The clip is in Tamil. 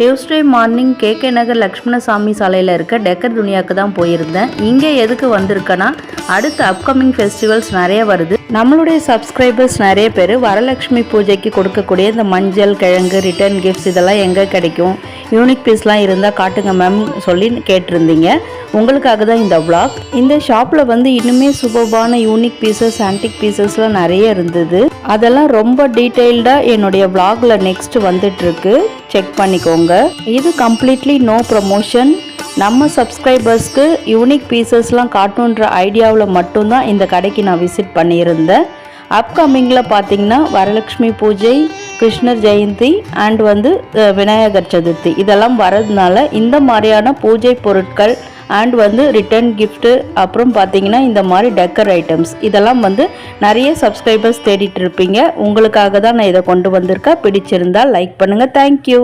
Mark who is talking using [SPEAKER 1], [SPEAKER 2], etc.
[SPEAKER 1] டியூஸ்டே மார்னிங் கேகே நகர் லக்ஷ்மணசாமி சாலையில் இருக்க டெக்கர் துனியாவுக்கு தான் போயிருந்தேன். இங்கே எதுக்கு வந்திருக்கேன்னா, அடுத்த அப்கமிங் ஃபெஸ்டிவல்ஸ் நிறைய வருது. நம்மளுடைய சப்ஸ்கிரைபர்ஸ் நிறைய பேர் வரலட்சுமி பூஜைக்கு கொடுக்கக்கூடிய இந்த மஞ்சள் கிழங்கு ரிட்டர்ன் கிஃப்ட்ஸ் இதெல்லாம் எங்கே கிடைக்கும், யூனிக் பீஸ்லாம் இருந்தால் காட்டுங்க மேம் சொல்லி கேட்டிருந்தீங்க. உங்களுக்காக தான் இந்த vlog. இந்த ஷாப்பில் வந்து இன்னுமே சூப்பர்பான யூனிக் பீசஸ் ஆன்டிக் பீசஸ்லாம் நிறைய இருந்தது. அதெல்லாம் ரொம்ப டீட்டெயில்டாக என்னுடைய vlogல நெக்ஸ்ட் வந்துட்டுருக்கு, செக் பண்ணிக்கோங்க. இது கம்ப்ளீட்லி நோ ப்ரமோஷன். நம்ம சப்ஸ்கிரைபர்ஸ்க்கு யூனிக் பீசஸ்லாம் காட்டுன்ற ஐடியாவில் மட்டும்தான் இந்த கடைக்கு நான் விசிட் பண்ணியிருந்தேன். அப்கமிங்கில் பார்த்தீங்கன்னா வரலட்சுமி பூஜை, கிருஷ்ணர் ஜெயந்தி அண்ட் வந்து விநாயகர் சதுர்த்தி இதெல்லாம் வரதுனால இந்த மாதிரியான பூஜை பொருட்கள் அண்ட் வந்து ரிட்டர்ன் கிஃப்ட்டு, அப்புறம் பார்த்தீங்கன்னா இந்த மாதிரி டெக்கர் ஐட்டம்ஸ் இதெல்லாம் வந்து நிறைய சப்ஸ்கிரைபர்ஸ் தேடிட்டு இருப்பீங்க. உங்களுக்காக தான் நான் இதை கொண்டு வந்திருக்கேன். பிடிச்சிருந்தால் லைக் பண்ணுங்கள். தேங்க்யூ.